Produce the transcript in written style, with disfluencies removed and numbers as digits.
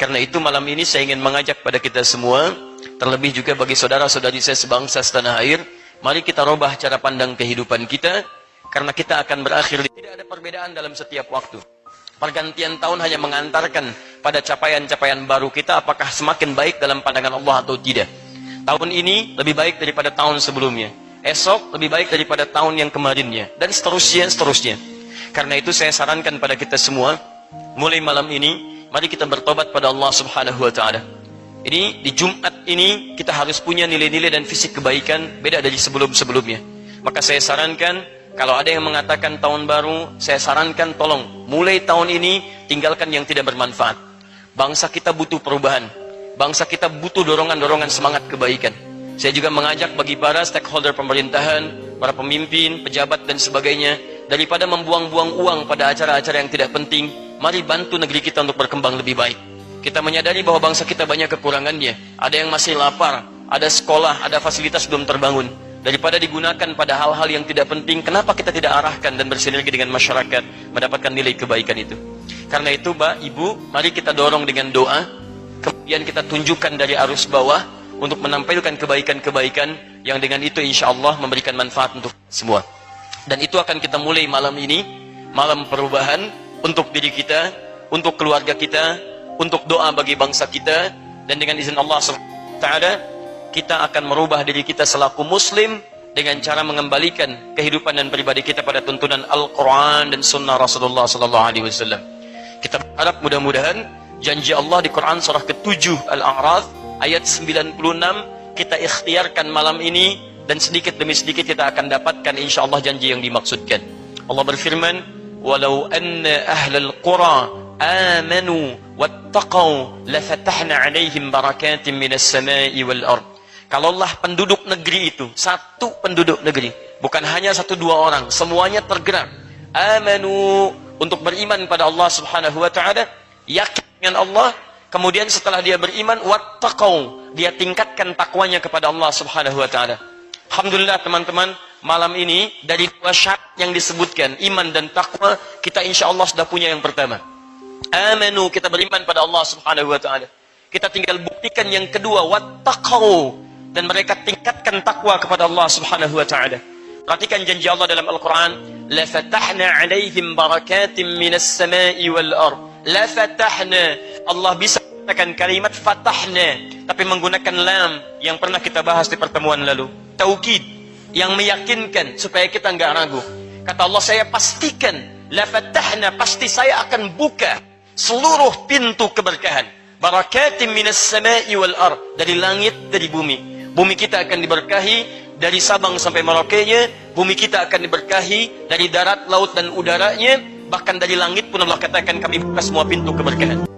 Karena itu malam ini saya ingin mengajak pada kita semua, terlebih juga bagi saudara-saudari saya sebangsa setanah air, mari kita rubah cara pandang kehidupan kita, karena kita akan berakhir. Tidak ada perbedaan dalam setiap waktu. Pergantian tahun hanya mengantarkan pada capaian-capaian baru kita, apakah semakin baik dalam pandangan Allah atau tidak. Tahun ini lebih baik daripada tahun sebelumnya, esok lebih baik daripada tahun yang kemarinnya, dan seterusnya. Karena itu saya sarankan pada kita semua, mulai malam ini mari kita bertobat pada Allah Subhanahu wa taala. Ini di Jumat ini kita harus punya nilai-nilai dan fisik kebaikan beda dari sebelum-sebelumnya. Maka saya sarankan, kalau ada yang mengatakan tahun baru, saya sarankan tolong mulai tahun ini tinggalkan yang tidak bermanfaat. Bangsa kita butuh perubahan. Bangsa kita butuh dorongan-dorongan semangat kebaikan. Saya juga mengajak bagi para stakeholder pemerintahan, para pemimpin, pejabat dan sebagainya, daripada membuang-buang uang pada acara-acara yang tidak penting, mari bantu negeri kita untuk berkembang lebih baik. Kita menyadari bahwa bangsa kita banyak kekurangannya. Ada yang masih lapar, ada sekolah, ada fasilitas belum terbangun. Daripada digunakan pada hal-hal yang tidak penting, kenapa kita tidak arahkan dan bersinergi dengan masyarakat mendapatkan nilai kebaikan itu? Karena itu, Pak, Ibu, mari kita dorong dengan doa, kemudian kita tunjukkan dari arus bawah untuk menampilkan kebaikan-kebaikan yang dengan itu insya Allah memberikan manfaat untuk semua. Dan itu akan kita mulai malam ini, malam perubahan untuk diri kita, untuk keluarga kita, untuk doa bagi bangsa kita, dan dengan izin Allah SWT, kita akan merubah diri kita selaku muslim dengan cara mengembalikan kehidupan dan pribadi kita pada tuntunan Al-Quran dan Sunnah Rasulullah SAW. Kita berharap mudah-mudahan janji Allah di Quran surah ke-7 Al-A'raf ayat 96 kita ikhtiarkan malam ini, dan sedikit demi sedikit kita akan dapatkan insyaallah janji yang dimaksudkan. Allah berfirman, "Walau anna ahlal qura amanu wattaqau lafatahna 'alaihim barakatin minas sama'i wal ard." Kalaulah penduduk negeri itu, satu penduduk negeri, bukan hanya satu dua orang, semuanya tergerak, amanu, untuk beriman pada Allah Subhanahu wa taala, yakin dengan Allah, kemudian setelah dia beriman, wattaqau, dia tingkatkan takwanya kepada Allah Subhanahu wa taala. Alhamdulillah teman-teman, malam ini dari dua syarat yang disebutkan, iman dan takwa, kita insya Allah sudah punya yang pertama. Amanu, kita beriman pada Allah Subhanahu wa taala. Kita tinggal buktikan yang kedua, wattaqau, dan mereka tingkatkan takwa kepada Allah Subhanahu wa taala. Perhatikan janji Allah dalam Al-Qur'an, la fatahna 'alaihim barakatin minas sama'i wal ard. La fatahna, Allah bisa menggunakan kalimat fatahna tapi menggunakan lam yang pernah kita bahas di pertemuan lalu. Taukid yang meyakinkan supaya kita enggak ragu. Kata Allah, saya pastikan, la fatahna, pasti saya akan buka seluruh pintu keberkahan. Barakatin minas sama'i wal ard, dari langit, dari bumi. Bumi kita akan diberkahi dari Sabang sampai Merauke-nya. Bumi kita akan diberkahi dari darat, laut dan udaranya. Bahkan dari langit pun Allah katakan kami buka semua pintu keberkahan.